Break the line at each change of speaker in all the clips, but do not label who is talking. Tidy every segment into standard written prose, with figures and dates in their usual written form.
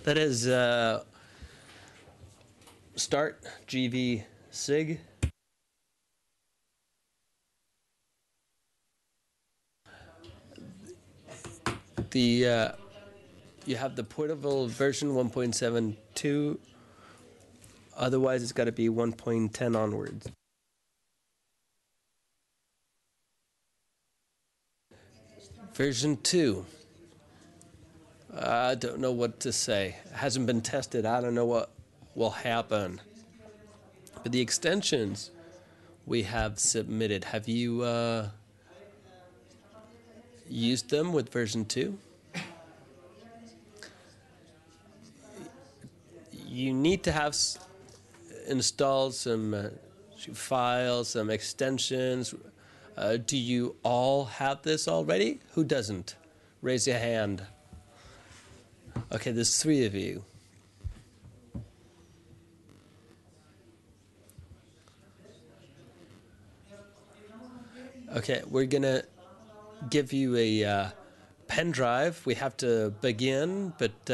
That is start gvSIG. You have the portable version 1.72. Otherwise, it's got to be 1.10 onwards. Version 2. I don't know what to say. It hasn't been tested. I don't know what will happen. But the extensions we have submitted, have you used them with version 2? You need to have installed some files, some extensions. Do you all have this already? Who doesn't? Raise your hand. Okay, there's 3 of you. Okay, we're going to give you a pen drive. We have to begin, but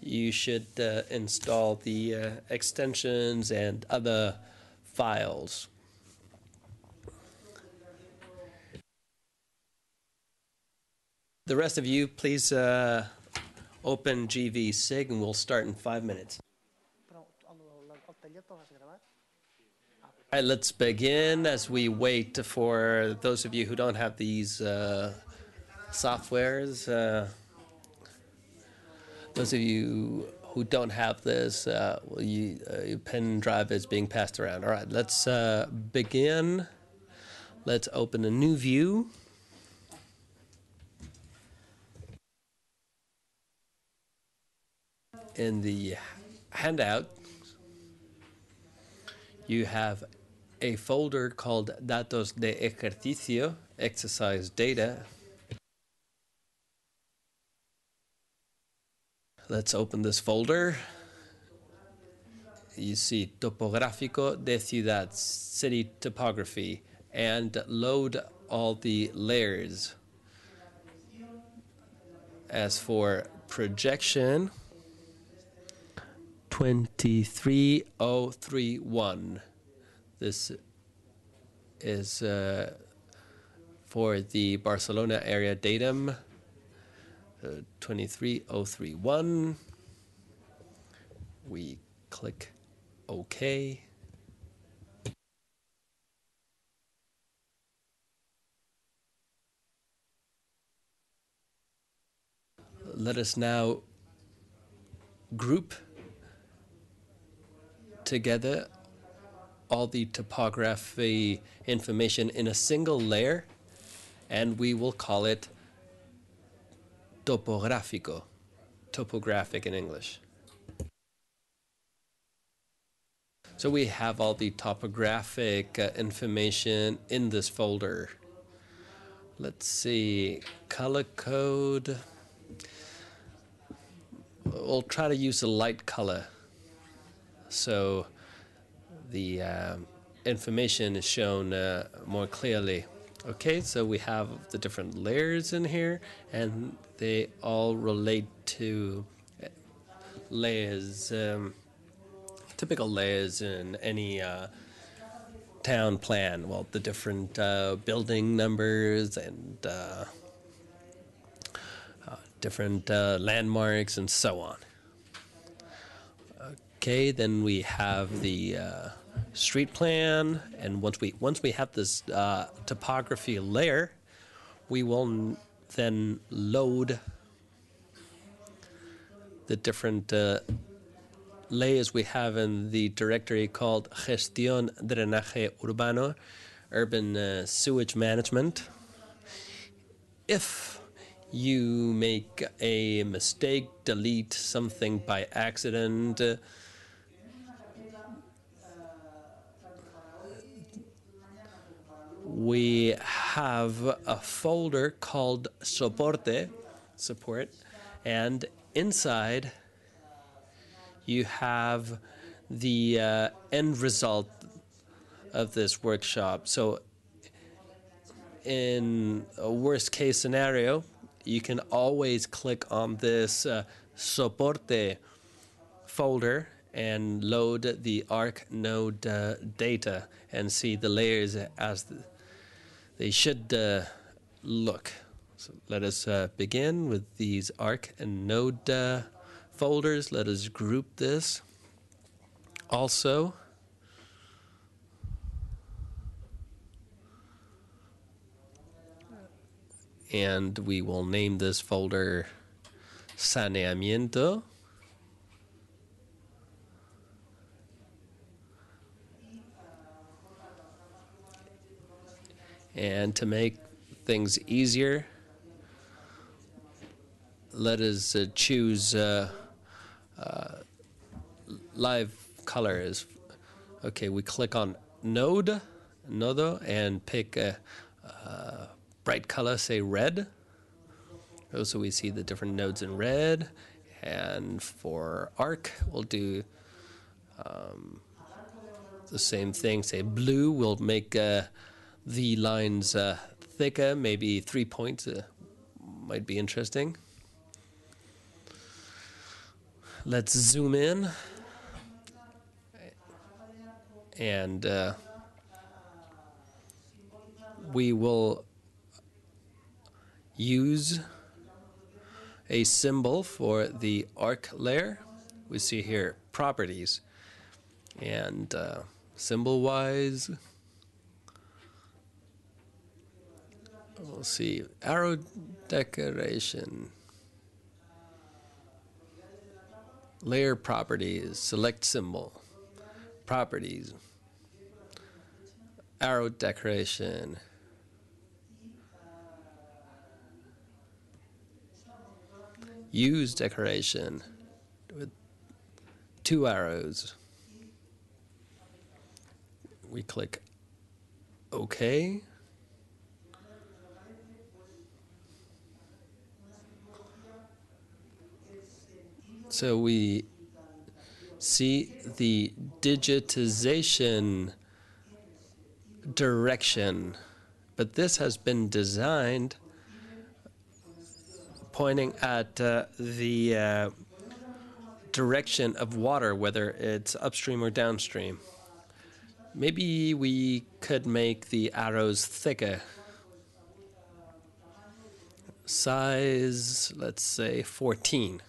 you should install the extensions and other files. The rest of you, please open gvSIG and we'll start in 5 minutes. All right, let's begin as we wait for those of you who don't have these softwares. Those of you who don't have this, your pen drive is being passed around. All right, let's begin. Let's open a new view. In the handout, you have a folder called Datos de Ejercicio, exercise data. Let's open this folder. You see Topográfico de Ciudad, city topography, and load all the layers. As for projection, 23031. This is for the Barcelona area datum. 23031. We click OK. Let us now group together all the topography information in a single layer, and we will call it topográfico, topographic in English. So we have all the topographic information in this folder. Let's see, color code. We'll try to use a light color, so the information is shown more clearly. Okay, so we have the different layers in here, and they all relate to layers, typical layers in any town plan. Well, the different building numbers and different landmarks and so on. Okay, then we have the street plan, and once we have this topography layer, we will then load the different layers we have in the directory called Gestión Drenaje Urbano, urban sewage management. If you make a mistake, delete something by accident, we have a folder called Soporte, support, and inside you have the end result of this workshop. So in a worst case scenario, you can always click on this soporte folder and load the ARC node data and see the layers as they should look. So let us begin with these ARC and node folders. Let us group this also. And we will name this folder Saneamiento. And to make things easier, let us choose live colors. Okay, we click on Nodo, and pick a bright color, say red. So we see the different nodes in red. And for ARC, we'll do the same thing, say blue. We'll make the lines thicker, maybe 3 points might be interesting. Let's zoom in, and we will use a symbol for the ARC layer. We see here properties, and symbol-wise, we'll see arrow decoration, layer properties, select symbol, properties, arrow decoration, use decoration with 2 arrows. We click OK. So we see the digitization direction, but this has been designed pointing at the direction of water, whether it's upstream or downstream. Maybe we could make the arrows thicker. Size, let's say 14.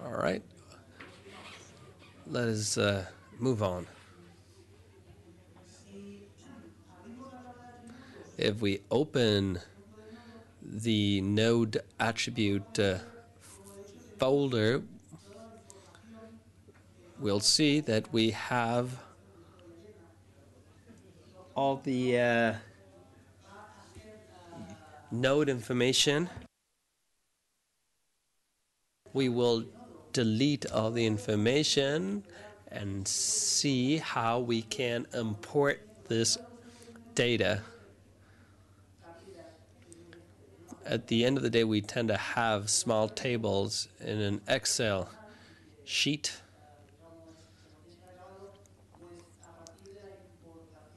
All right. Let us move on. If we open the node attribute folder, we'll see that we have all the node information. We will delete all the information and see how we can import this data. At the end of the day, we tend to have small tables in an Excel sheet.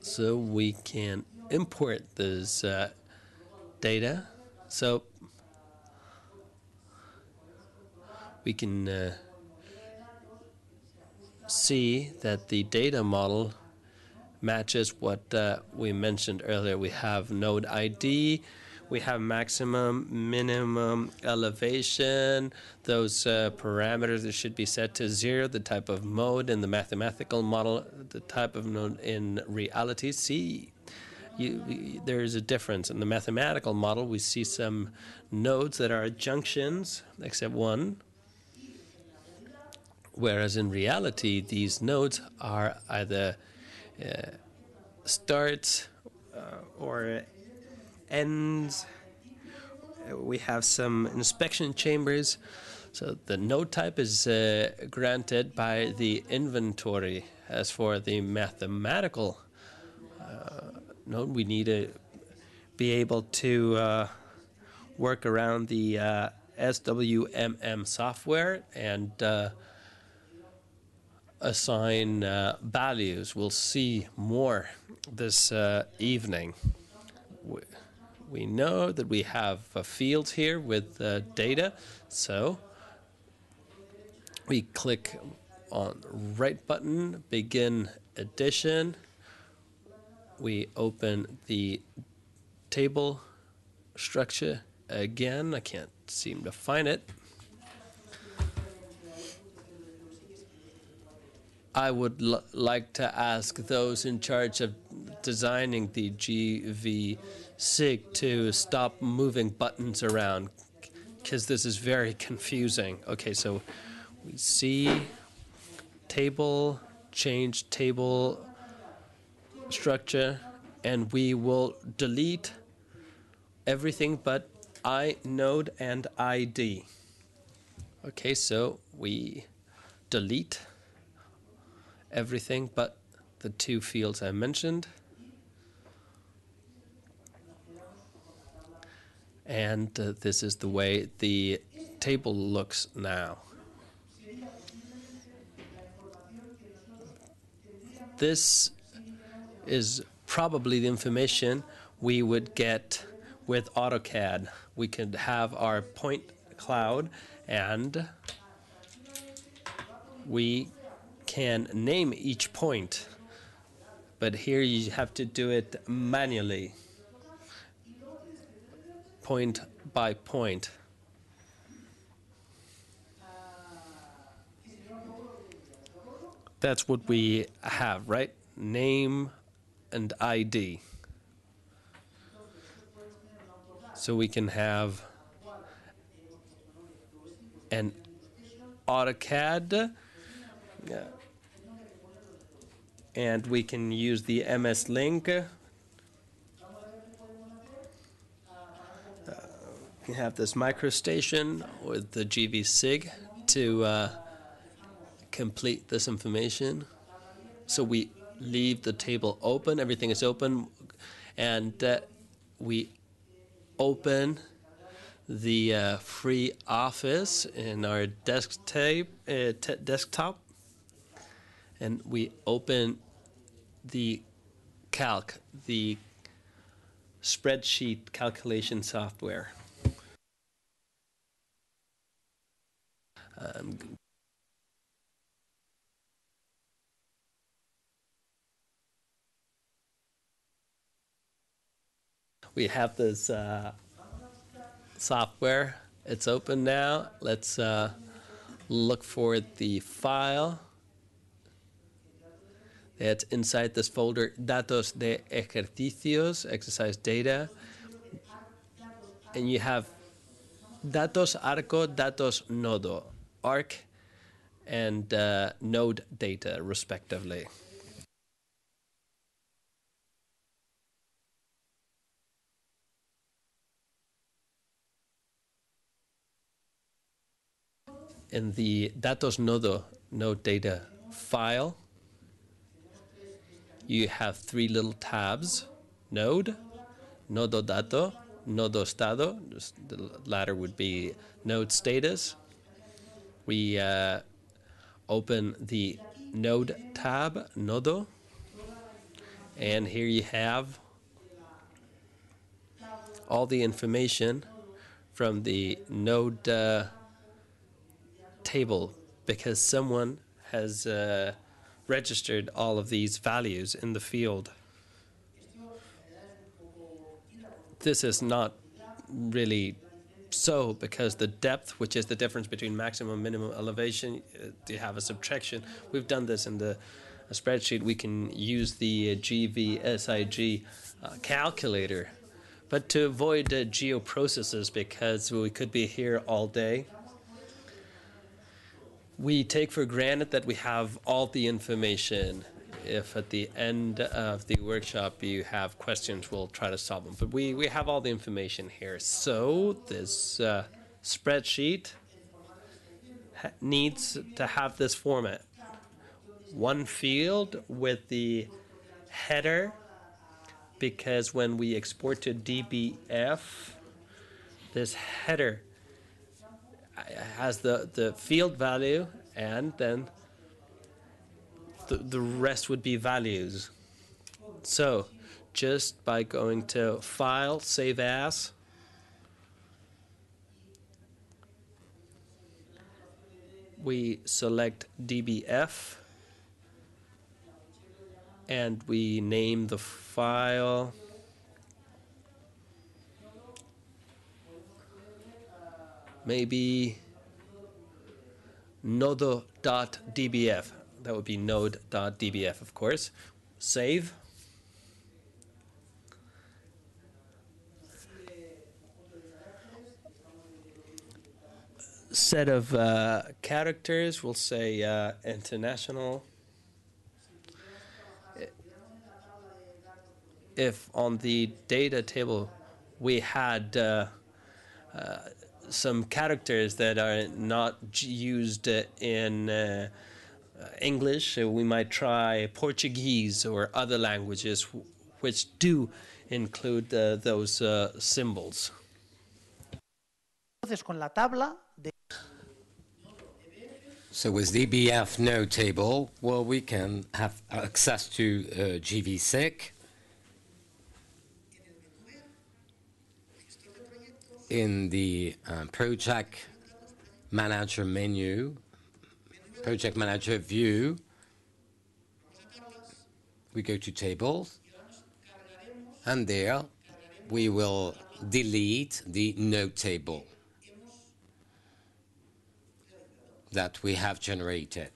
So we can import this data. So we can see that the data model matches what we mentioned earlier. We have node ID, we have maximum, minimum, elevation. Those parameters that should be set to 0, the type of mode in the mathematical model, the type of node in reality. See, there is a difference. In the mathematical model, we see some nodes that are junctions, except one. Whereas in reality, these nodes are either starts or ends. We have some inspection chambers. So the node type is granted by the inventory. As for the mathematical node, we need to be able to work around the SWMM software and assign values. We'll see more this evening. We know that we have fields here with data, so we click on right button, begin addition. We open the table structure again. I can't seem to find it. I would like to ask those in charge of designing the gvSIG to stop moving buttons around, because this is very confusing. Okay, so we see table, change table structure, and we will delete everything but inode and ID. Okay, so we delete everything but the two fields I mentioned. And this is the way the table looks now. This is probably the information we would get with AutoCAD. We could have our point cloud, and we can name each point. But here you have to do it manually, point by point. That's what we have, right? Name and ID. So we can have an AutoCAD, and we can use the MS Link. We have this microstation with the gvSIG to complete this information. So we leave the table open, everything is open, and we open the free office in our desktop, and we open the calc, the spreadsheet calculation software. We have this software. It's open now. Let's look for the file. It's inside this folder, Datos de Ejercicios, exercise data. And you have Datos Arco, Datos Nodo, ARC, and node data, respectively. In the Datos Nodo node data file, you have three little tabs: node, nodo dato, nodo estado. The latter would be node status. We open the node tab, nodo, and here you have all the information from the node table, because someone has registered all of these values in the field. This is not really so, because the depth, which is the difference between maximum and minimum elevation, you have a subtraction. We've done this in the spreadsheet. We can use the gvSIG calculator. But to avoid geoprocesses, because we could be here all day, we take for granted that we have all the information. If at the end of the workshop you have questions, we'll try to solve them. But we have all the information here. So this spreadsheet needs to have this format. One field with the header, because when we export to DBF, this header has the field value, and then the rest would be values. So just by going to File, Save As, we select dbf, and we name the file maybe node.dbf. That would be node.dbf, of course. Save. Set of characters, we'll say international. If on the data table we had some characters that are not used in English, we might try Portuguese or other languages which do include those symbols.
So with DBF node table, well, we can have access to gvSIG. In the project manager menu, project manager view, we go to tables, and there we will delete the node table that we have generated.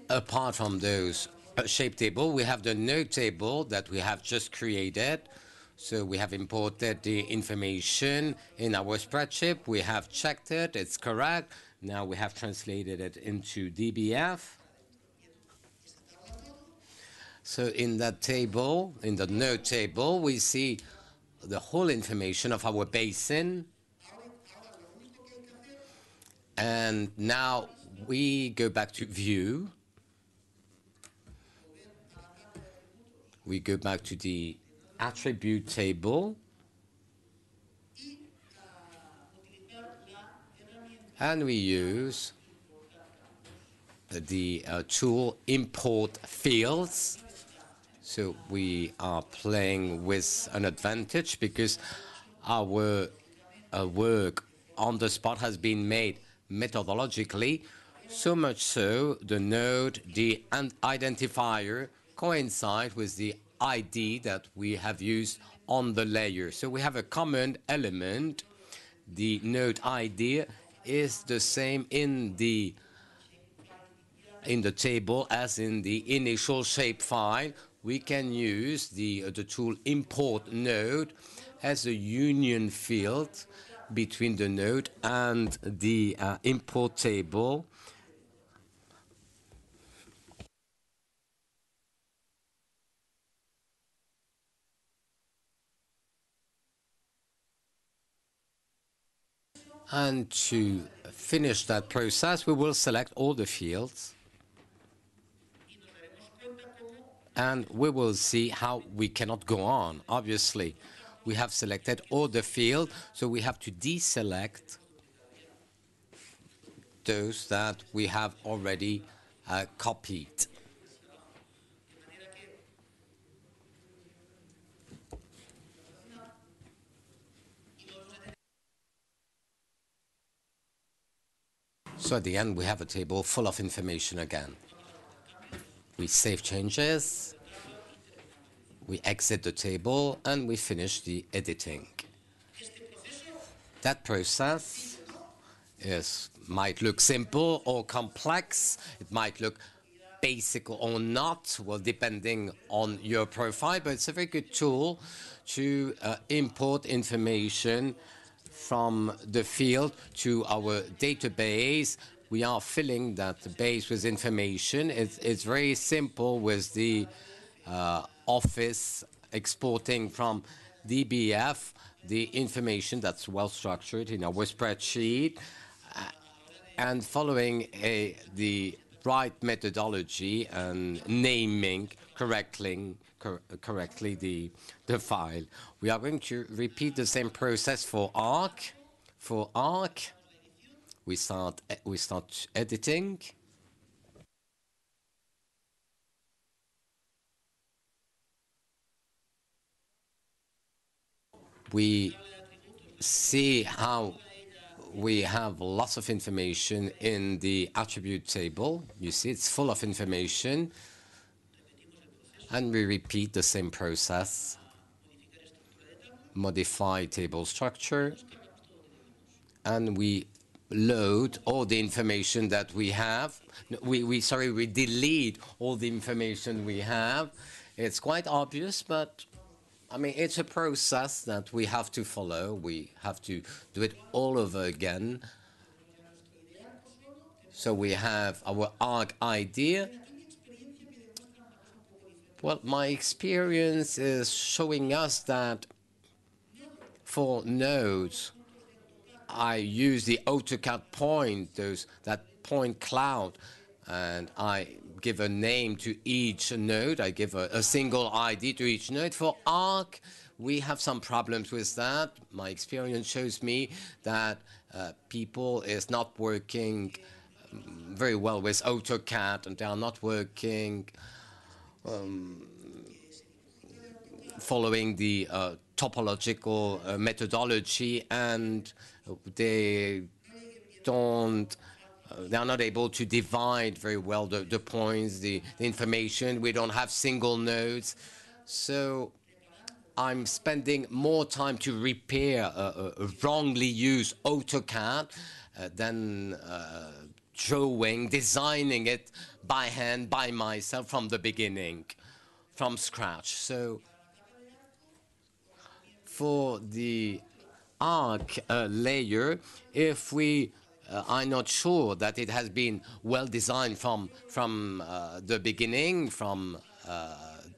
Apart from those shape table, we have the node table that we have just created. So we have imported the information in our spreadsheet. We have checked it, it's correct. Now we have translated it into DBF. So in that table, in the node table, we see the whole information of our basin. And now we go back to view. We go back to the attribute table. And we use the tool import fields. So we are playing with an advantage because our work on the spot has been made methodologically, so much so the node, the identifier coincide with the ID that we have used on the layer. So we have a common element. The node ID is the same in the table as in the initial shapefile. We can use the tool import node as a union field between the node and the import table. And to finish that process, we will select all the fields. And we will see how we cannot go on. Obviously, we have selected all the fields, so we have to deselect those that we have already copied. So at the end, we have a table full of information again. We save changes, we exit the table, and we finish the editing. That process might look simple or complex. It might look basic or not, well, depending on your profile, but it's a very good tool to import information from the field to our database. We are filling that base with information. It's very simple with the Office exporting from DBF the information that's well structured in our spreadsheet and following the right methodology and naming correctly the file. We are going to repeat the same process for ARC. For ARC, we start editing. we see how we have lots of information in the attribute table. You see, it's full of information. And we repeat the same process. Modify table structure. And we load all the information that we have. We delete all the information we have. It's quite obvious, but I mean, it's a process that we have to follow. We have to do it all over again. So we have our arc idea. Well, my experience is showing us that for nodes, I use the AutoCAD point, that point cloud, and I give a name to each node. I give a single ID to each node. For ARC, we have some problems with that. My experience shows me that people is not working very well with AutoCAD, and they are not working following the topological methodology, and they are not able to divide very well the points, the information. We don't have single nodes. So I'm spending more time to repair a wrongly used AutoCAD than designing it by hand, by myself from the beginning, from scratch. So for the arc layer, if we are not sure that it has been well designed from the beginning, from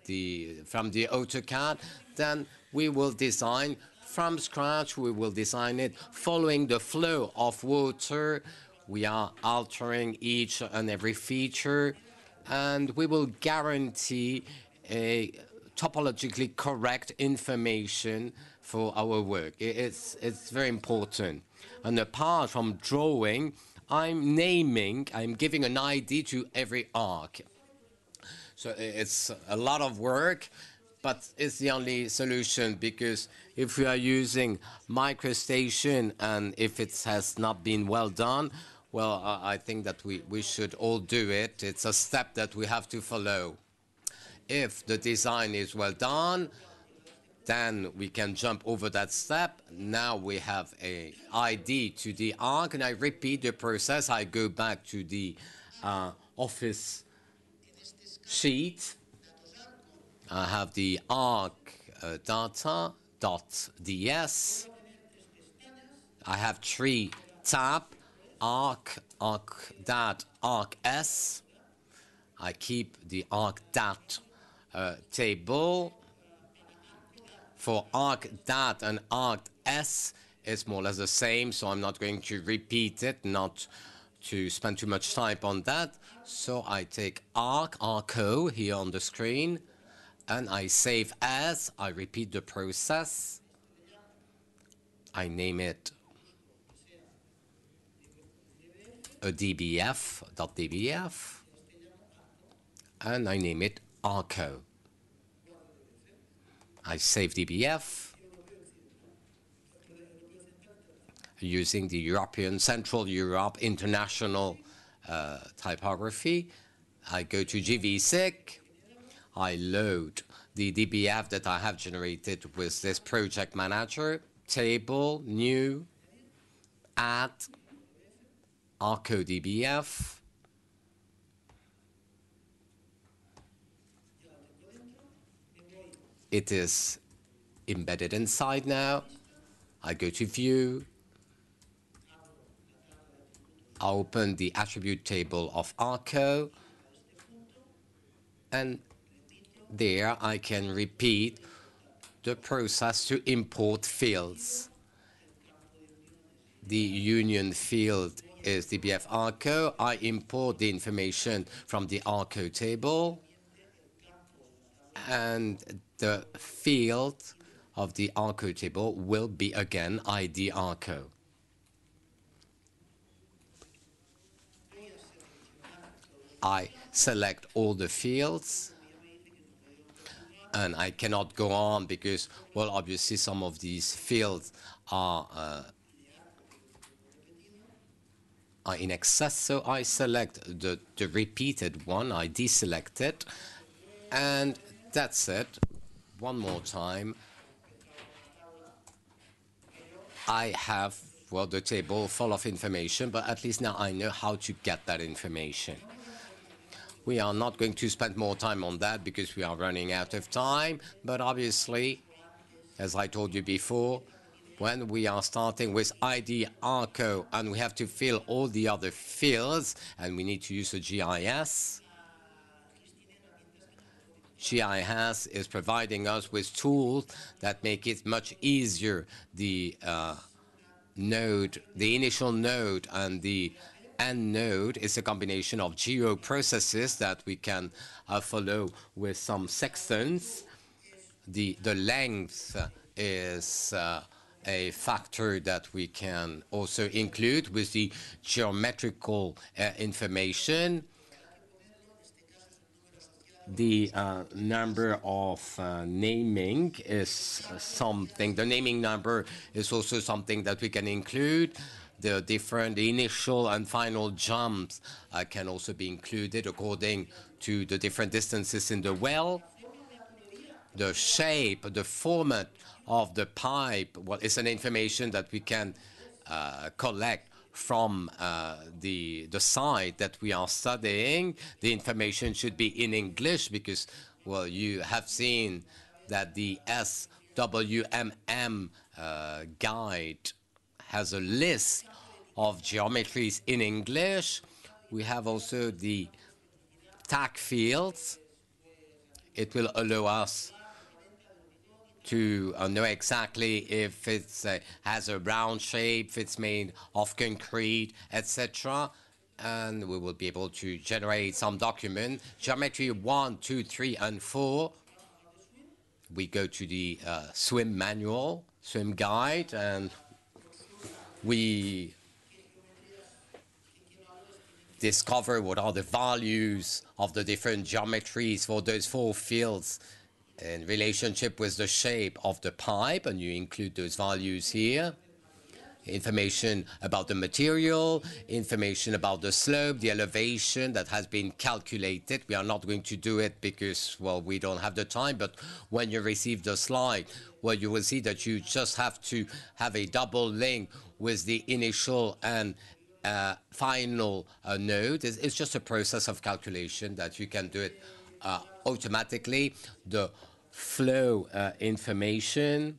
the AutoCAD, then we will design from scratch. We will design it following the flow of water. We are altering each and every feature, and we will guarantee a topologically correct information for our work. It's very important. And apart from drawing, I'm giving an ID to every arc. So it's a lot of work, but it's the only solution, because if we are using MicroStation and if it has not been well done, well, I think that we should all do it. It's a step that we have to follow. If the design is well done, then we can jump over that step. Now we have a ID to the arc, and I repeat the process. I go back to the Office sheet. I have the arc data.ds. I have 3 tab, arc.dat, arc.s. I keep the arc.dat table. For arc.dat and arc.s, it's more or less the same, so I'm not going to repeat it, not to spend too much time on that. So I take arco here on the screen, and I save as. I repeat the process. I name it a dbf.dbf, and I name it arco. I save dbf using the Central Europe International typography. I go to gvSIG. I load the dbf that I have generated with this project manager. Table, new, add, arco dbf. It is embedded inside now. I go to View. I open the attribute table of Arco. And there I can repeat the process to import fields. The union field is dbf Arco. I import the information from the Arco table. And the field of the Arco table will be again ID Arco. I select all the fields. And I cannot go on because, well, obviously some of these fields are in excess. So I select the repeated one, I deselect it, and that's it. One more time. I have, well, the table full of information, but at least now I know how to get that information. We are not going to spend more time on that because we are running out of time, but obviously, as I told you before, when we are starting with ID ARCO and we have to fill all the other fields and we need to use a GIS, GIS is providing us with tools that make it much easier. The node, the initial node and the end node is a combination of geo processes that we can follow with some sextants. The length is a factor that we can also include with the geometrical information. The number of naming is something. The naming number is also something that we can include. The different initial and final jumps can also be included according to the different distances in the well. The shape, the format of the pipe, well, it's an information that we can collect from the site that we are studying. The information should be in English because, well, you have seen that the SWMM guide has a list of geometries in English. We have also the tag fields. It will allow us to know exactly if it has a round shape, if it's made of concrete, etc. And we will be able to generate some document. Geometry 1, 2, 3, and 4. We go to the swim manual, swim guide, and we discover what are the values of the different geometries for those 4 fields in relationship with the shape of the pipe, and you include those values here. Information about the material, information about the slope, the elevation that has been calculated. We are not going to do it because, well, we don't have the time, but when you receive the slide, well, you will see that you just have to have a double link with the initial and final node. It's just a process of calculation that you can do it automatically. The flow information,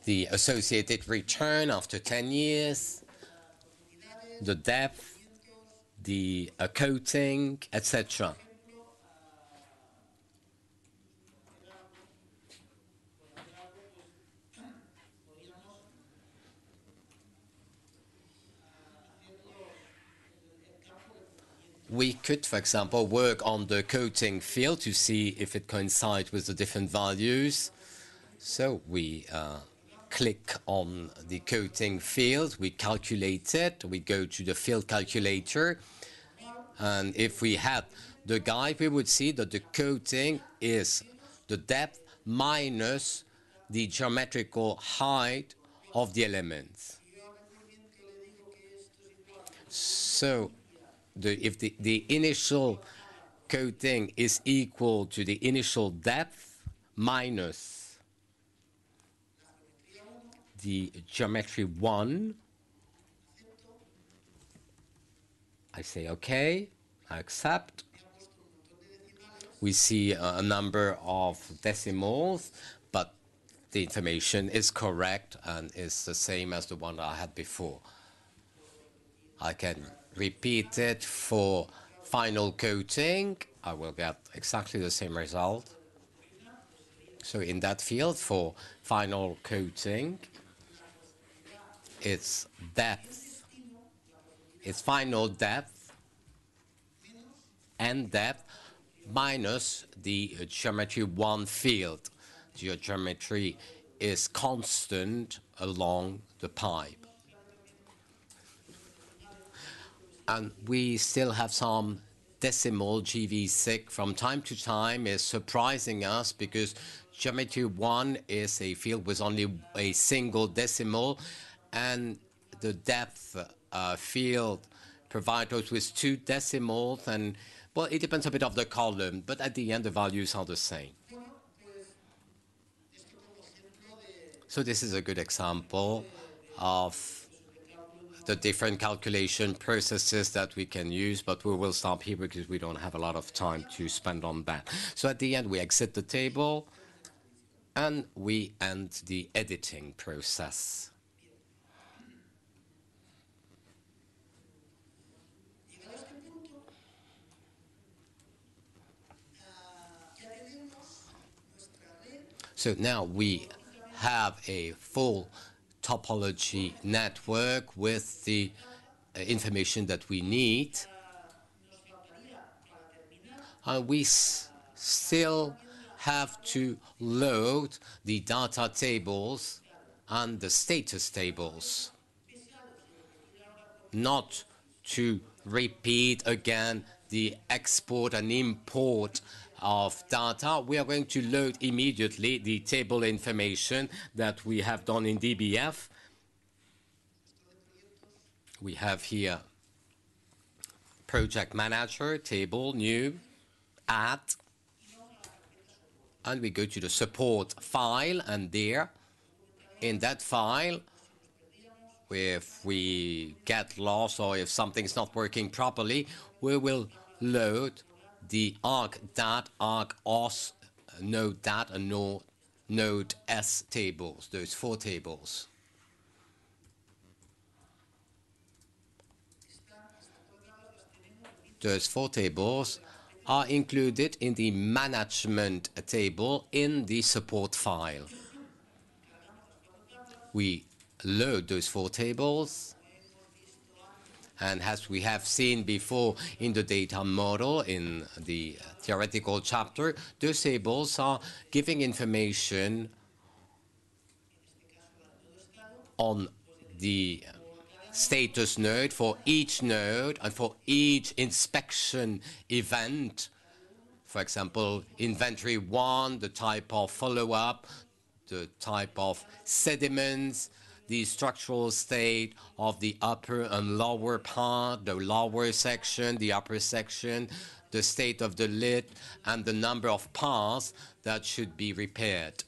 the associated return after 10 years, the depth, the coating, etc. We could, for example, work on the coating field to see if it coincides with the different values. So we click on the coating field, we calculate it, we go to the field calculator, and if we had the guide, we would see that the coating is the depth minus the geometrical height of the elements. So if the initial coating is equal to the initial depth minus the geometry 1, I say OK, I accept. We see a number of decimals, but the information is correct and is the same as the one I had before. I can repeat it for final coating. I will get exactly the same result. So in that field for final coating, it's depth, it's final depth and depth minus the geometry 1 field. The geometry is constant along the pipe. And we still have some decimal gvSIG from time to time is surprising us because geometry 1 is a field with only a single decimal, and the depth field provides us with 2 decimals, and well, it depends a bit of the column, but at the end the values are the same. So this is a good example of the different calculation processes that we can use, but we will stop here because we don't have a lot of time to spend on that. So at the end, we exit the table and we end the editing process. So now we have a full topology network with the information that we need. We still have to load the data tables and the status tables, not to repeat again the export and import of data. We are going to load immediately the table information that we have done in DBF. We have here project manager, table, new, add, and we go to the support file, and there in that file, if we get lost or if something's not working properly, we will load the arc.dat, arc.os, node.dat, and node.s tables, those 4 tables. Those 4 tables are included in the management table in the support file. We load those 4 tables, and as we have seen before in the data model in the theoretical chapter, those tables are giving information on the status node for each node and for each inspection event. For example, inventory 1, the type of follow-up, the type of sediments, the structural state of the upper and lower part, the lower section, the upper section, the state of the lid, and the number of parts that should be repaired,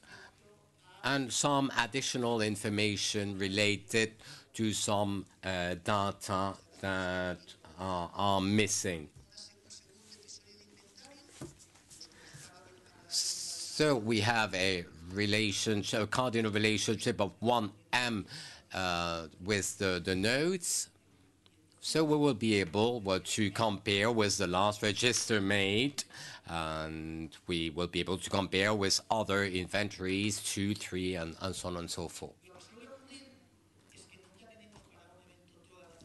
and some additional information related to some data that are missing. So we have a relationship, a cardinal relationship of 1m with the nodes. So we will be able to compare with the last register made, and we will be able to compare with other inventories, 2, 3, and so on and so forth.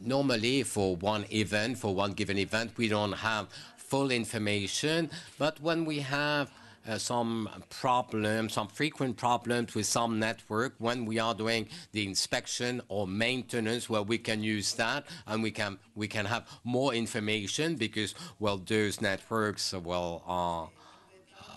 Normally, for one event, for one given event, we don't have full information, but when we have some problems, some frequent problems with some network, when we are doing the inspection or maintenance, well, we can use that, and we can have more information because, well, those networks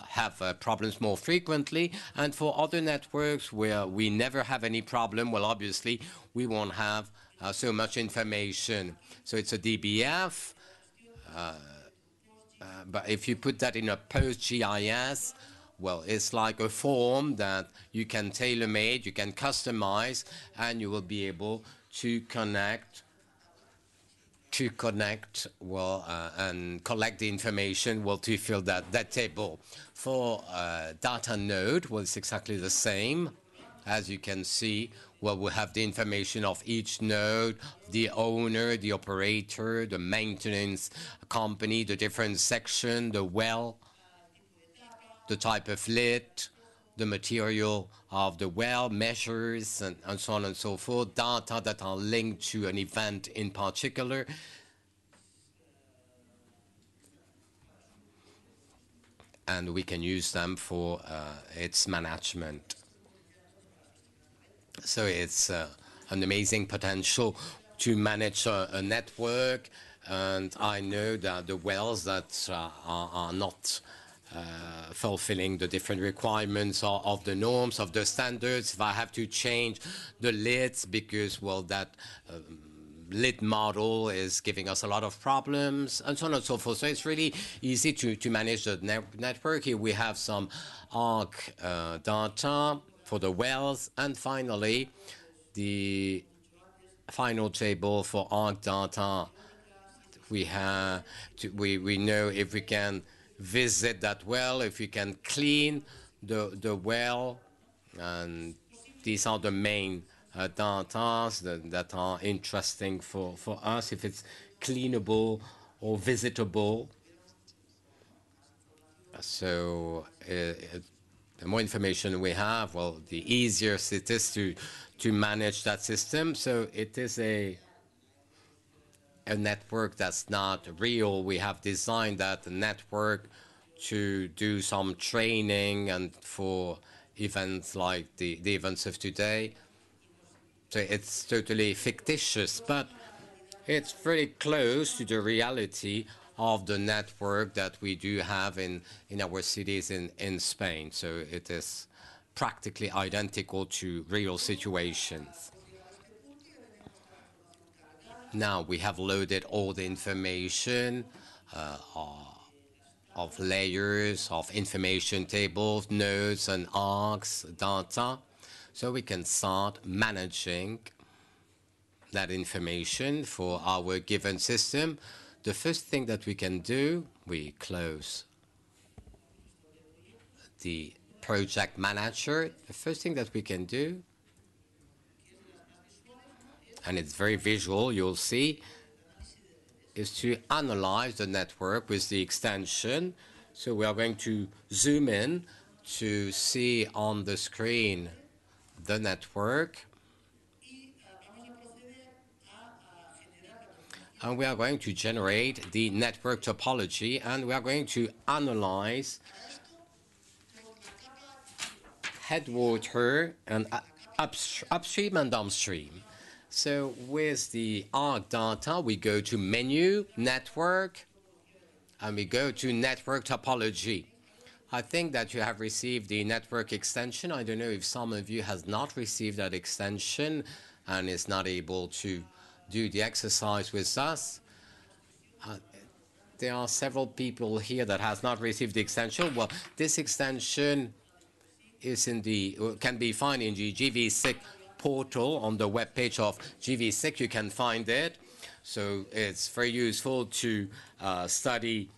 have problems more frequently. And for other networks where we never have any problem, well, obviously we won't have so much information. So it's a DBF. But if you put that in a post-GIS, well, it's like a form that you can tailor-made, you can customize, and you will be able to connect, and collect the information, well, to fill that table. For data node, well, it's exactly the same. As you can see, well, we have the information of each node, the owner, the operator, the maintenance company, the different section, the well, the type of lid, the material of the well, measures, and so on and so forth, data that are linked to an event in particular. And we can use them for its management. So it's an amazing potential to manage a network, and I know that the wells that are not fulfilling the different requirements of the norms, of the standards, if I have to change the lids because, well, that lid model is giving us a lot of problems, and so on and so forth. So it's really easy to manage the network. Here we have some ARC data for the wells, and finally, the final table for ARC data. We know if we can visit that well, if we can clean the well, and these are the main data that are interesting for us, if it's cleanable or visitable. So the more information we have, well, the easier it is to manage that system. So it is a network that's not real. We have designed that network to do some training and for events like the events of today. So it's totally fictitious, but it's very close to the reality of the network that we do have in our cities in Spain. So it is practically identical to real situations. Now we have loaded all the information of layers, of information tables, nodes, and arcs data. So we can start managing that information for our given system. The first thing that we can do, we close the project manager. The first thing that we can do, and it's very visual, you'll see, is to analyze the network with the extension. So we are going to zoom in to see on the screen the network. And we are going to generate the network topology, and we are going to analyze headwater and upstream and downstream. So with the ARC data, we go to Menu, Network, and we go to Network Topology. I think that you have received the network extension. I don't know if some of you has not received that extension and is not able to do the exercise with us. There are several people here that has not received the extension. Well, this extension is can be found in the gvSIG portal on the webpage of gvSIG. You can find it. So it's very useful to study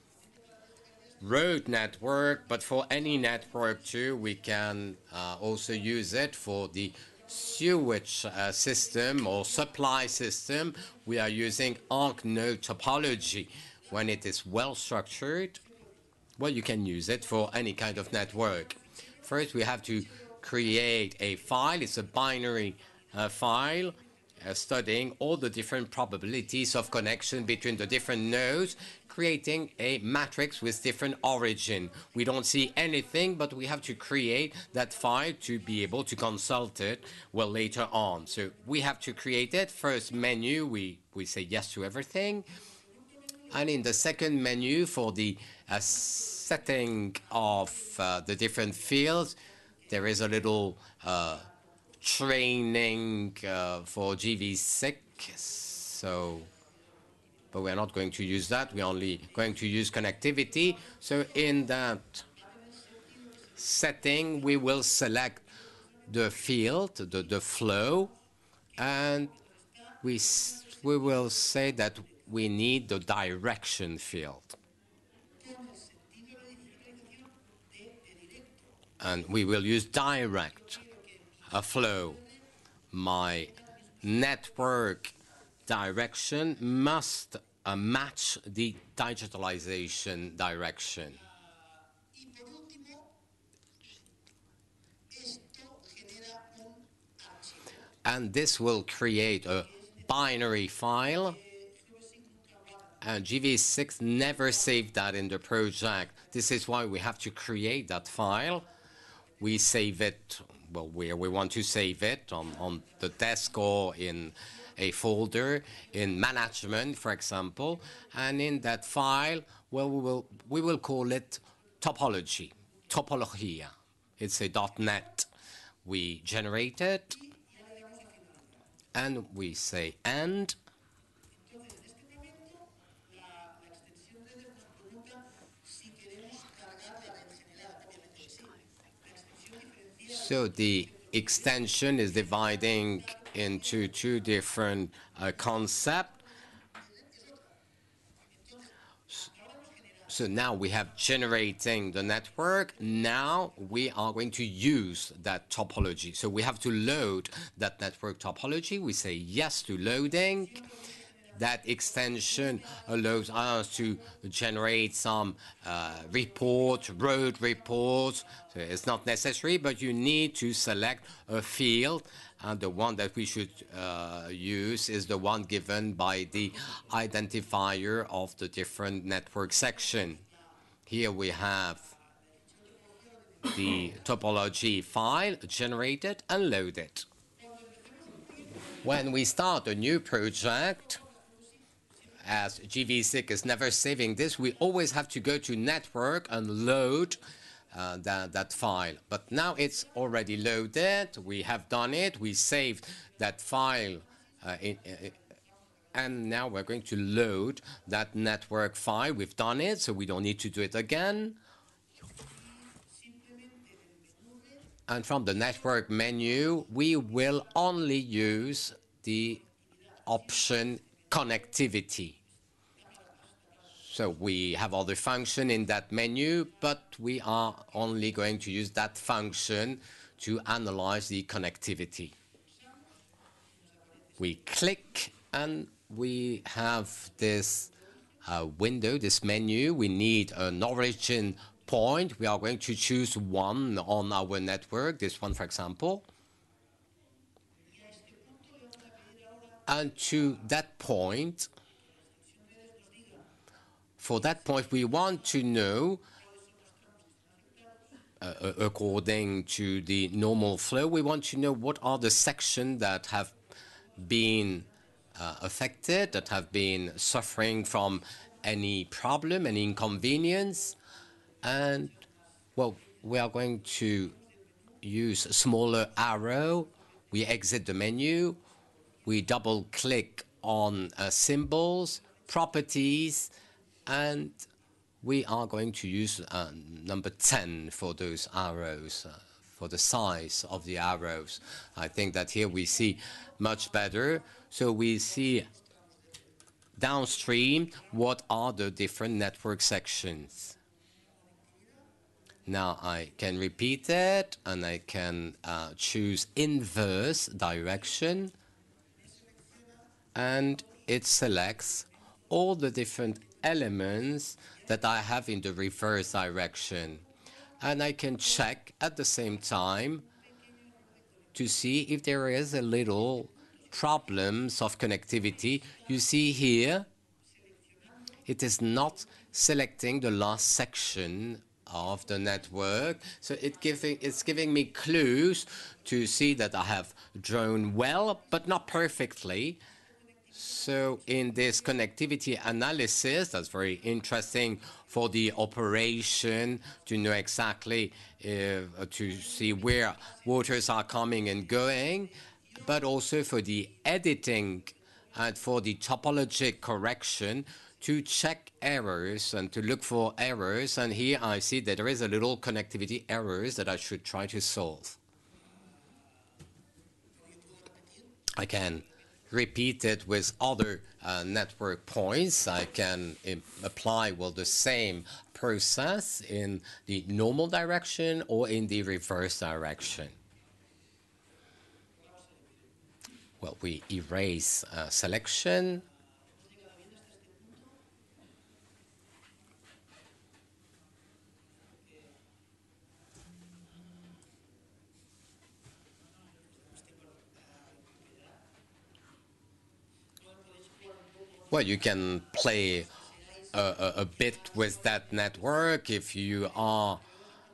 road network, but for any network too, we can also use it for the sewage system or supply system. We are using ARC node topology. When it is well structured, well, you can use it for any kind of network. First, we have to create a file. It's a binary file studying all the different probabilities of connection between the different nodes, creating a matrix with different origin. We don't see anything, but we have to create that file to be able to consult it well later on. So we have to create it. First menu, we say yes to everything. And in the second menu, for the setting of the different fields, there is a little training for gvSIG. So, but we're not going to use that. We're only going to use connectivity. So in that setting, we will select the field, the flow, and we will say that we need the direction field. And we will use direct flow. My network direction must match the digitalization direction. And this will create a binary file. And gvSIG never saved that in the project. This is why we have to create that file. We save it, well, where we want to save it, on the desk or in a folder in management, for example, and in that file, well, we will call it topology, topologia. It's a .NET. We generate it, and we say and. So the extension is dividing into two different concepts. So now we have generating the network. Now we are going to use that topology. So we have to load that network topology. We say yes to loading. That extension allows us to generate some road reports. So it's not necessary, but you need to select a field. And the one that we should use is the one given by the identifier of the different network section. Here we have the topology file generated and loaded. When we start a new project, as gvSIG is never saving this, we always have to go to network and load that file. But now it's already loaded. We have done it. We saved that file and now we're going to load that network file. We've done it, so we don't need to do it again. And from the network menu, we will only use the option connectivity. So we have other function in that menu, but we are only going to use that function to analyze the connectivity. We click and we have this window, this menu. We need an origin point. We are going to choose one on our network, this one, for example. And to that point, for that point, we want to know, according to the normal flow, we want to know what are the sections that have been affected, that have been suffering from any problem, any inconvenience. And, well, we are going to use a smaller arrow. We exit the menu. We double-click on symbols, properties, and we are going to use number 10 for those arrows, for the size of the arrows. I think that here we see much better. So we see downstream what are the different network sections. Now I can repeat it, and I can choose inverse direction, and it selects all the different elements that I have in the reverse direction. And I can check at the same time to see if there is a little problems of connectivity. You see here, it is not selecting the last section of the network. So it's giving me clues to see that I have drawn well, but not perfectly. So in this connectivity analysis, that's very interesting for the operation to know exactly, to see where waters are coming and going, but also for the editing and for the topologic correction to check errors and to look for errors. And here I see that there is a little connectivity errors that I should try to solve. I can repeat it with other network points. I can apply, well, the same process in the normal direction or in the reverse direction. Well, we erase selection. Well, you can play a bit with that network. If you are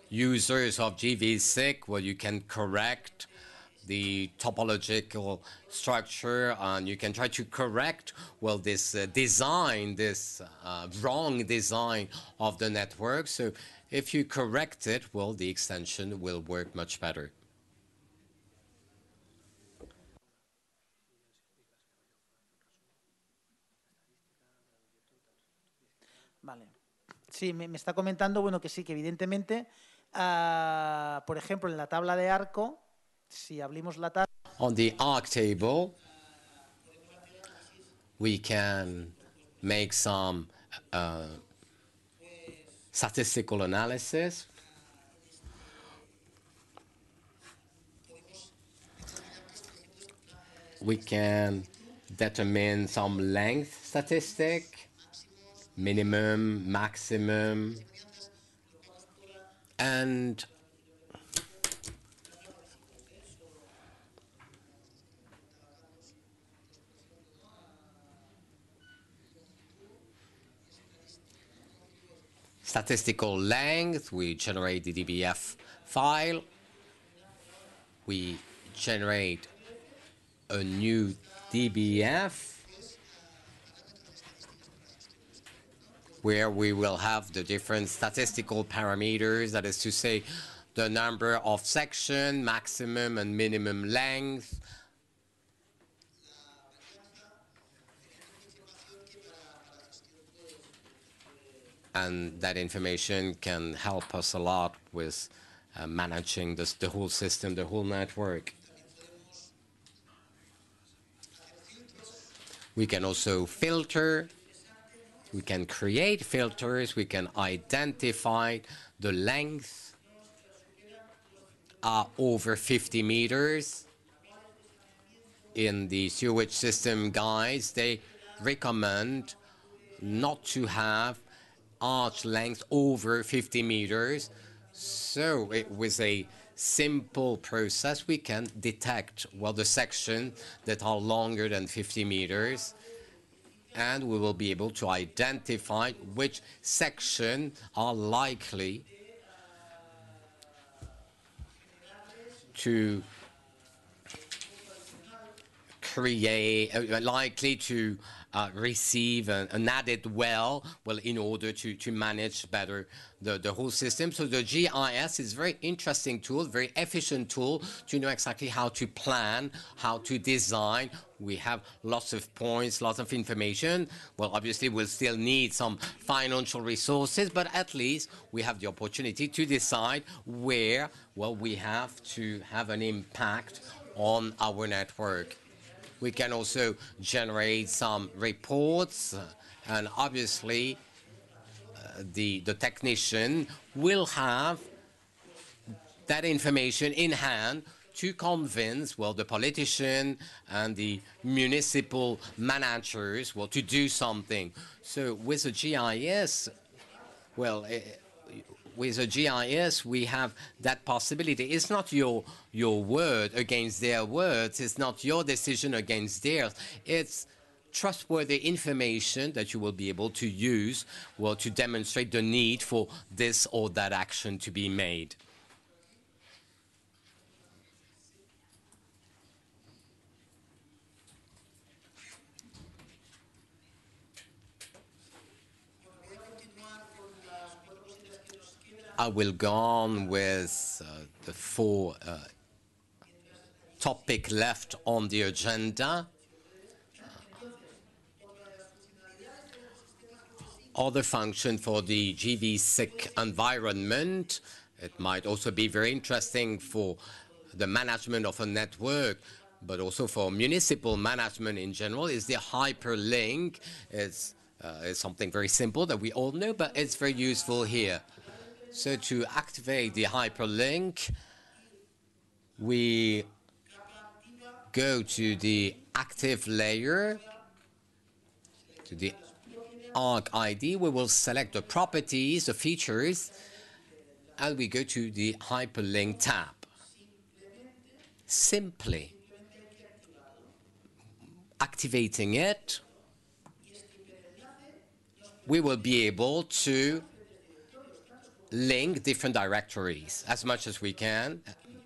users of gvSIG, well, you can correct the topological structure, and you can try to correct, well, this design, this wrong design of the network. So if you correct it, well, the extension will work much better.
Vale. Sí, me está comentando, bueno, que sí, que evidentemente, por ejemplo, en la tabla de arco, si abrimos la tabla...
On the arc table, we can make some statistical analysis. We can determine some length statistic, minimum, maximum, and statistical length. We generate the dbf file. We generate a new dbf where we will have the different statistical parameters, that is to say, the number of section, maximum and minimum length, and that information can help us a lot with managing the whole system, the whole network. We can also filter. We can create filters. We can identify the length over 50 meters. In the sewage system guides, they recommend not to have arch length over 50 meters. So with a simple process, we can detect, well, the sections that are longer than 50 meters, and we will be able to identify which sections are likely to receive an added well, in order to manage better the whole system. So the GIS is a very interesting tool, very efficient tool to know exactly how to plan, how to design. We have lots of points, lots of information. Well, obviously, we'll still need some financial resources, but at least we have the opportunity to decide where, well, we have to have an impact on our network. We can also generate some reports, and obviously the technician will have that information in hand to convince, well, the politician and the municipal managers, well, to do something. So with the GIS, well, with a GIS, we have that possibility. It's not your word against their words. It's not your decision against theirs. It's trustworthy information that you will be able to use, well, to demonstrate the need for this or that action to be made. I will go on with the four topics left on the agenda. Other function for the gvSIG environment. It might also be very interesting for the management of a network, but also for municipal management in general, is the hyperlink. It's something very simple that we all know, but it's very useful here. So to activate the hyperlink, we go to the active layer, to the ARC ID. We will select the properties, the features, and we go to the hyperlink tab. Simply activating it, we will be able to link different directories as much as we can.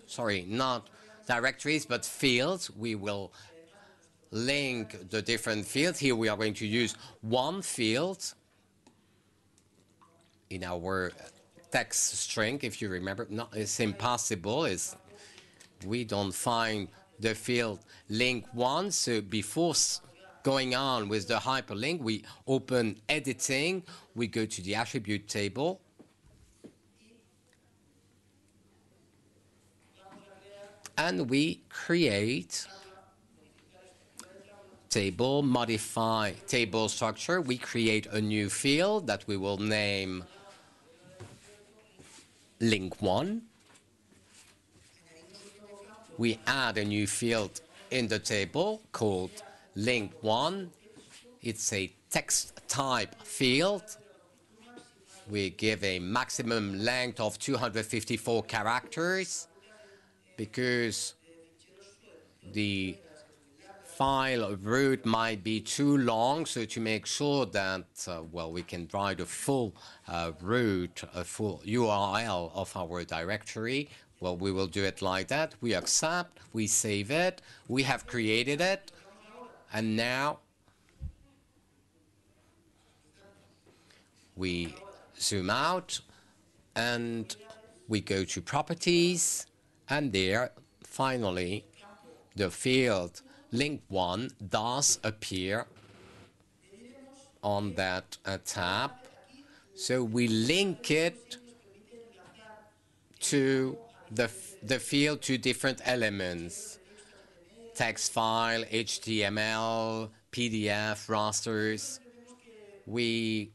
Sorry, not directories, but fields. We will link the different fields. Here we are going to use one field in our text string, if you remember. No, it's impossible. We don't find the field link one. So before going on with the hyperlink, we open editing, we go to the attribute table, and we create table, modify table structure. We create a new field that we will name link1. We add a new field in the table called link1. It's a text type field. We give a maximum length of 254 characters because the file root might be too long, so to make sure that, well, we can write a full root, a full URL of our directory, well, we will do it like that. We accept, we save it, we have created it, and now we zoom out and we go to properties, and there, finally, the field link1 does appear on that tab. So we link it to the field to different elements: text file, HTML, PDF, rasters. We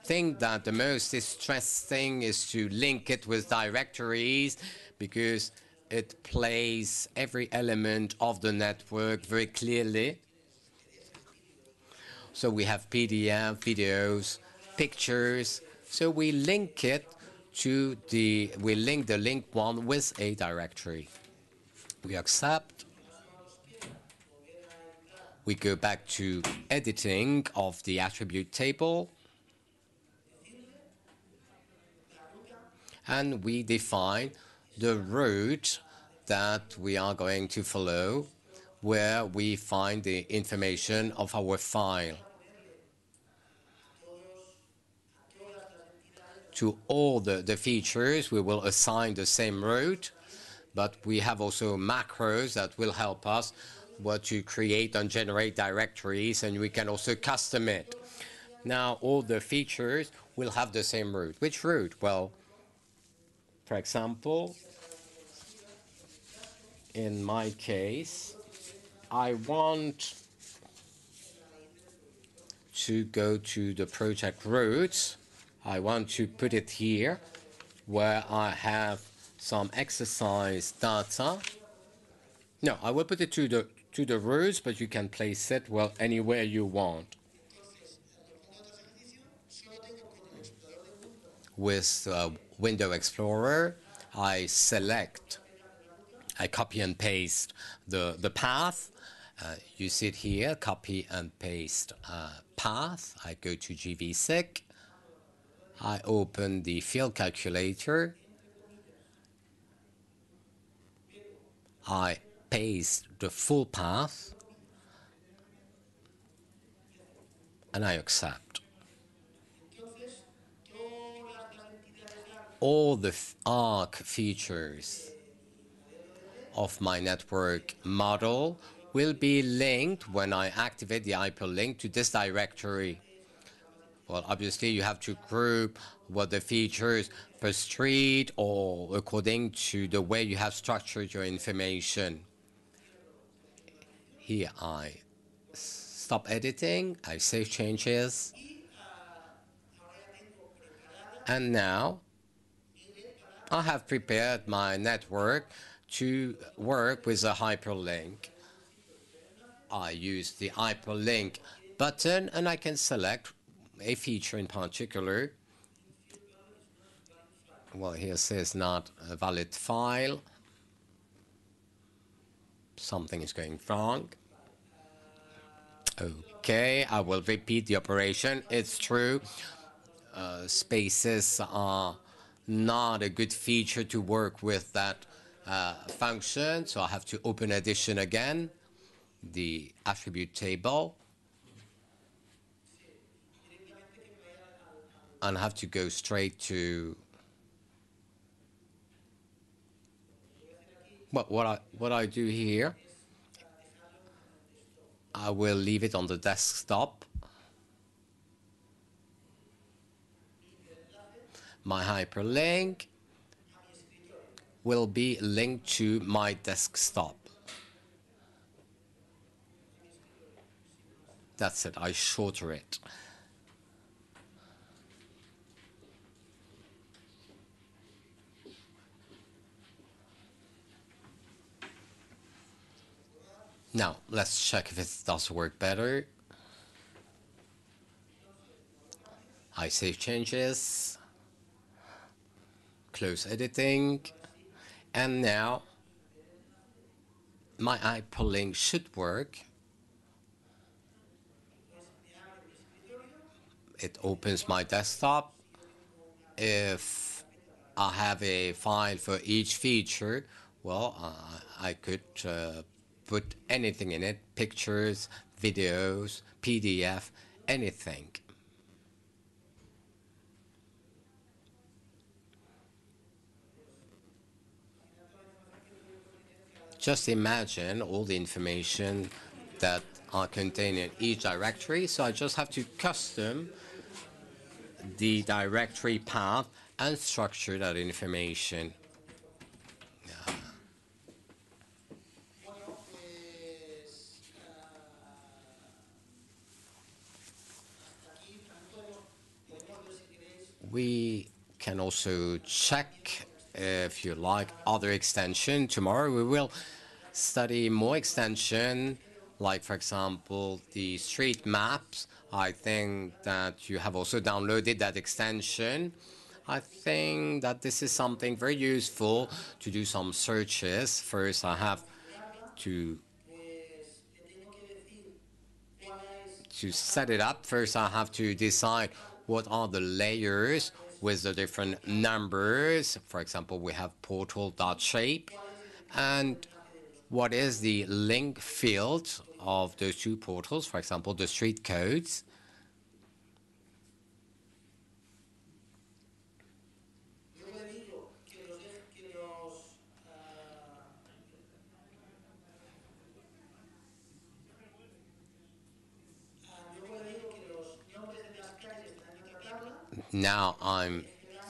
think that the most interesting is to link it with directories because it plays every element of the network very clearly. So we have PDF, videos, pictures. So we link it to we link the link1 with a directory. We accept. We go back to editing of the attribute table. And we define the route that we are going to follow, where we find the information of our file. To all the features, we will assign the same route, but we have also macros that will help us to create and generate directories, and we can also custom it. Now, all the features will have the same route. Which route? Well, for example, in my case, I want to go to the project route. I want to put it here where I have some exercise data. No, I will put it to the routes, but you can place it, well, anywhere you want. With Window Explorer, I select, I copy and paste the path. You see it here, copy and paste path. I go to gvSIG. I open the field calculator. I paste the full path. And I accept. All the ARC features of my network model will be linked when I activate the hyperlink to this directory. Well, obviously, you have to group what the features per street or according to the way you have structured your information. Here, I stop editing, I save changes. And now, I have prepared my network to work with a hyperlink. I use the hyperlink button and I can select a feature in particular. Well, here says not a valid file. Something is going wrong. Okay, I will repeat the operation. It's true. Spaces are not a good feature to work with that function. So I have to open addition again, the attribute table, and I have to go straight to what I do here. I will leave it on the desktop. My hyperlink will be linked to my desktop. That's it, I shorter it. Now, let's check if it does work better. I save changes, close editing, and now my hyperlink should work. It opens my desktop. If I have a file for each feature, well, I could put anything in it, pictures, videos, PDF, anything. Just imagine all the information that are contained in each directory. So I just have to custom the directory path and structure that information. We can also check, if you like, other extension. Tomorrow we will study more extension, like, for example, the street maps. I think that you have also downloaded that extension. I think that this is something very useful to do some searches. First, I have to set it up. First, I have to decide what are the layers with the different numbers. For example, we have portal.shape, and what is the link field of those two portals, for example, the street codes. Now I'm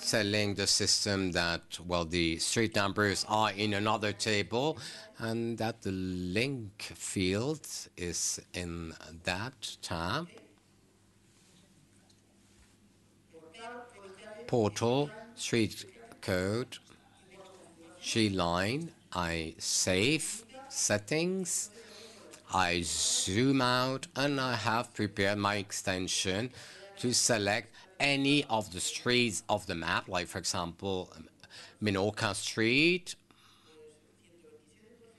telling the system that, well, the street numbers are in another table and that the link field is in that tab. Portal, street code, G-line, I save settings, I zoom out, and I have prepared my extension to select any of the streets of the map, like, for example, Minorca Street,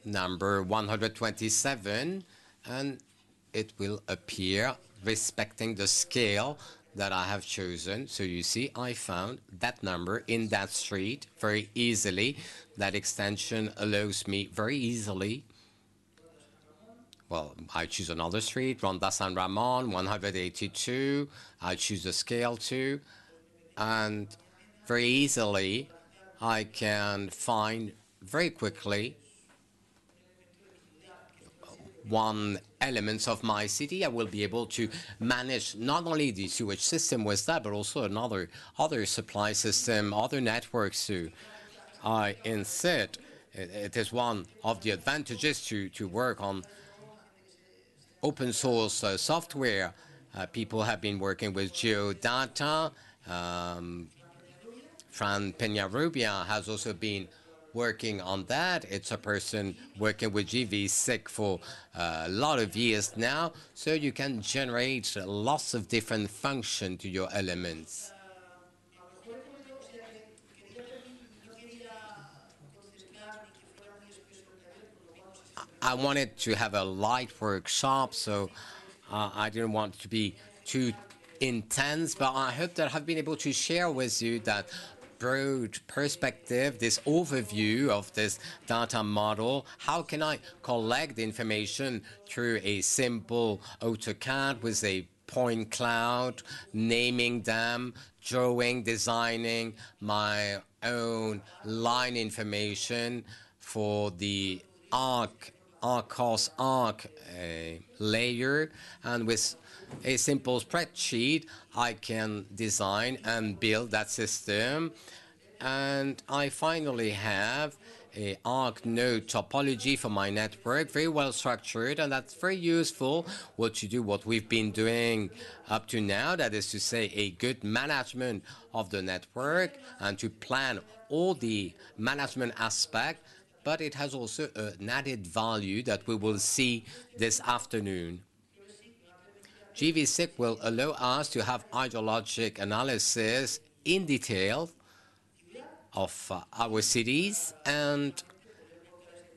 number 127, and it will appear respecting the scale that I have chosen. So you see, I found that number in that street very easily. That extension allows me very easily. Well, I choose another street, Ronda San Ramon, 182. I choose the scale too. And very easily, I can find very quickly one element of my city. I will be able to manage not only the sewage system with that, but also other supply system, other networks too. I insist it is one of the advantages to work on open source software. People have been working with geodata. Fran Peñarrubia has also been working on that. It's a person working with gvSIG for a lot of years now, so you can generate lots of different functions to your elements. I wanted to have a light workshop, so I didn't want it to be too intense, but I hope that I've been able to share with you that broad perspective, this overview of this data model. How can I collect the information through a simple AutoCAD with a point cloud, naming them, drawing, designing my own line information for the arc layer, and with a simple spreadsheet I can design and build that system. And I finally have a arc node topology for my network, very well structured, and that's very useful to do what we've been doing up to now, that is to say a good management of the network and to plan all the management aspect. But it has also an added value that we will see this afternoon. gvSIG will allow us to have hydrologic analysis in detail of our cities, and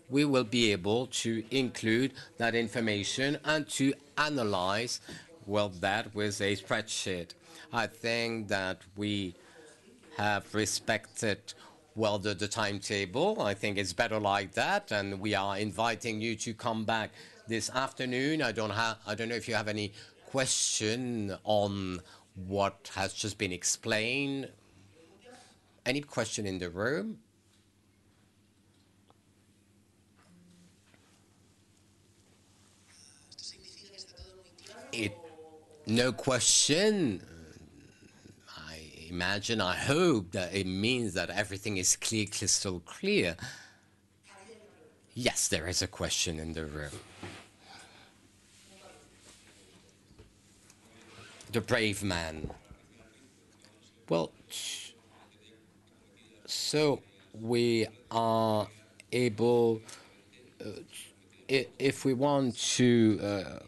we will be able to include that information and to analyze, well, that with a spreadsheet. I think that we have respected, well, the timetable. I think it's better like that, and we are inviting you to come back this afternoon. I don't know if you have any question on what has just been explained. Any question in the room? No question. I imagine, I hope that it means that everything is clear, crystal clear. Yes, there is a question in the room. The brave man. Well, so we are able, if we want to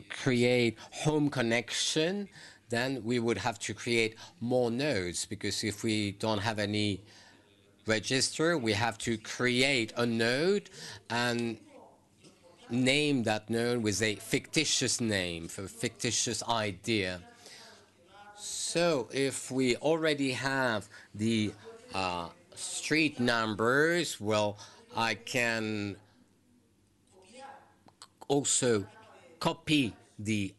create home connection, then we would have to create more nodes, because if we don't have any register, we have to create a node and name that node with a fictitious name, for a fictitious idea. So if we already have the street numbers, well, I can also copy the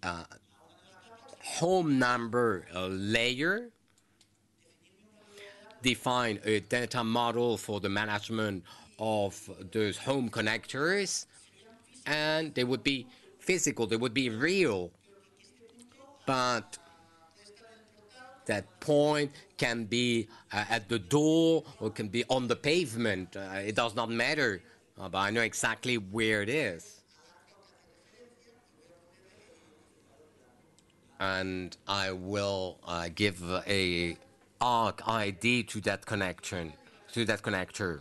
home number layer, define a data model for the management of those home connectors, and they would be physical, they would be real, but that point can be at the door or can be on the pavement. It does not matter, but I know exactly where it is. And I will give a ARC ID to that connection, to that connector.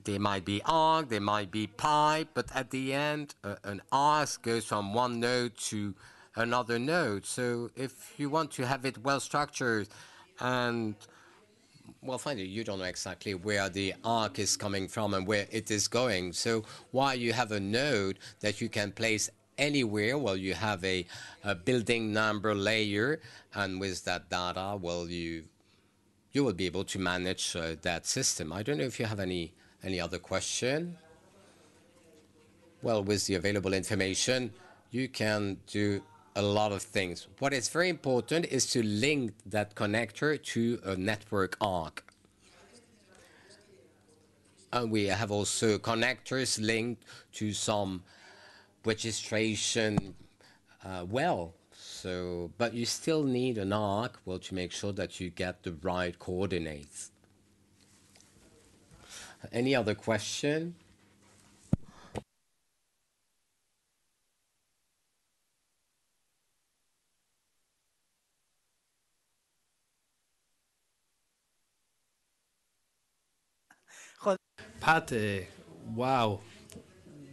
They might be ARC, they might be pipe, but at the end, an ARC goes from one node to another node. So if you want to have it well structured, and well, finally, you don't know exactly where the arc is coming from and where it is going. So while you have a node that you can place anywhere, well, you have a building number layer, and with that data, well, you will be able to manage that system. I don't know if you have any other question. Well, with the available information, you can do a lot of things. What is very important is to link that connector to a network arc. And we have also connectors linked to some registration So, but you still need an arc, well, to make sure that you get the right coordinates. Any other question?
Pate, wow.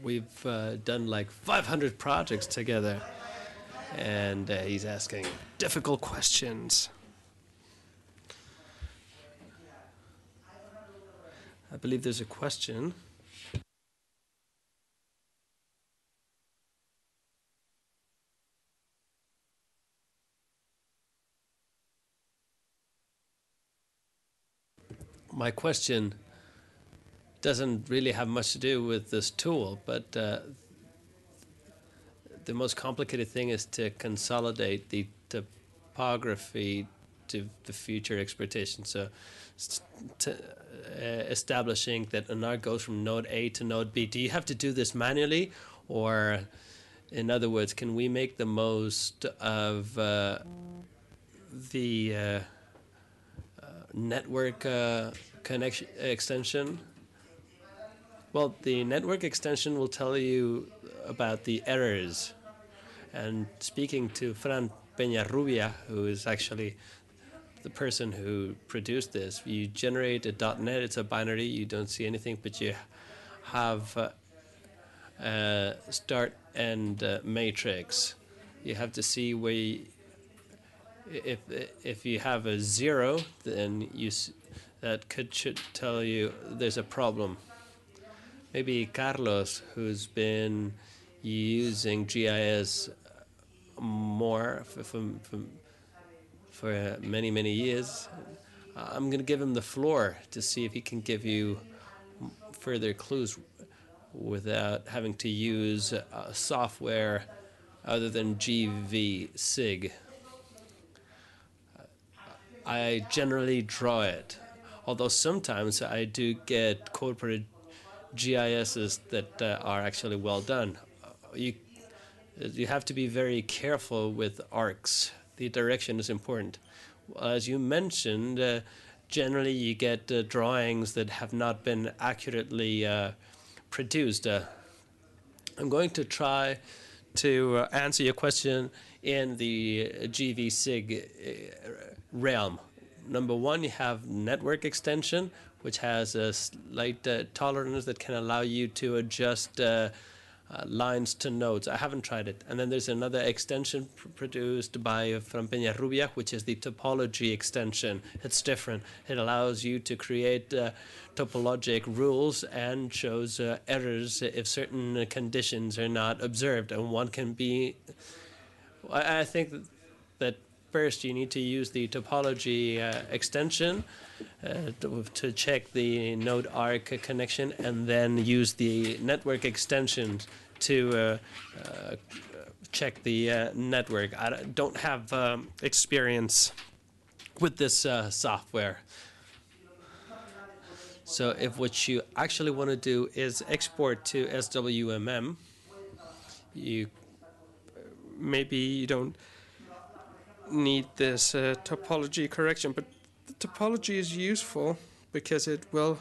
We've done like 500 projects together. And he's asking difficult questions. I believe there's a question. my question doesn't really have much to do with this tool, but the most complicated thing is to consolidate the topography to the future exploitation. So establishing that an arc goes from node A to node B. Do you have to do this manually, or in other words, can we make the most of the network connection extension? Well, the network extension will tell you about the errors. And speaking to Fran Peñarrubia, who is actually the person who produced this, you generate a .NET, it's a binary, you don't see anything, but you have start and matrix. You have to see where if you have a 0, then that should tell you there's a problem. Maybe Carlos, who's been using GIS more for many years, I'm going to give him the floor to see if he can give you further clues without having to use software other than gvSIG. I generally draw it, although sometimes I do get corporate GISs that are actually well done. You have to be very careful with arcs. The direction is important. As you mentioned, generally you get drawings that have not been accurately produced. I'm going to try to answer your question in the gvSIG realm. Number one, you have network extension, which has a slight tolerance that can allow you to adjust lines to nodes. I haven't tried it. And then there's another extension produced by Fran Peñarrubia, which is the topology extension. It's different. It allows you to create topologic rules and shows errors if certain conditions are not observed. And one can be, I think that first you need to use the topology extension to check the node arc connection, and then use the network extension to check the network. I don't have experience with this software. So if what you actually want to do is export to SWMM, maybe you don't need this topology correction, but the topology is useful because it will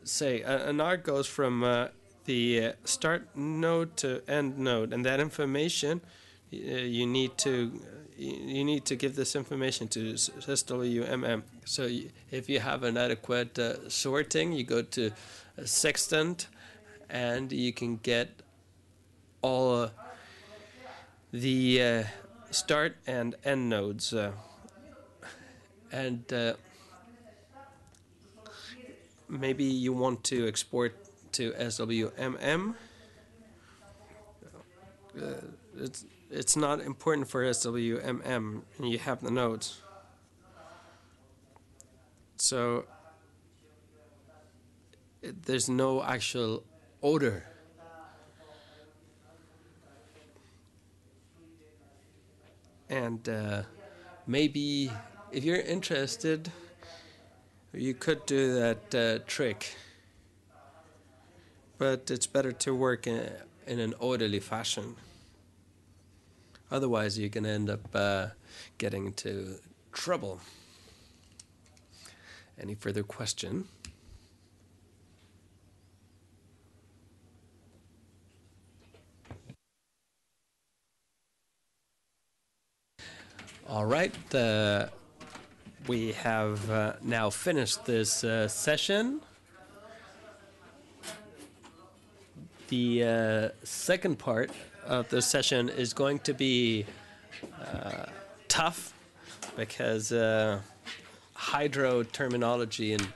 say an arc goes from the start node to end node, and that information you need to give this information to SWMM. So if you have an adequate sorting, you go to sextant, and you can get all the start and end nodes, and maybe you want to export to SWMM. It's not important for SWMM, and you have the nodes. So there's no actual order. And maybe if you're interested, you could do that trick. But it's better to work in an orderly fashion. Otherwise, you're going to end up getting into trouble. Any further question? All right. We have now finished this session. The second part of the session is going to be tough because hydro terminology and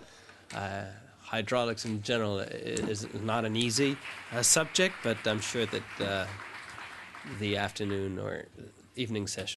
hydraulics in general is not an easy subject, but I'm sure that the afternoon or evening session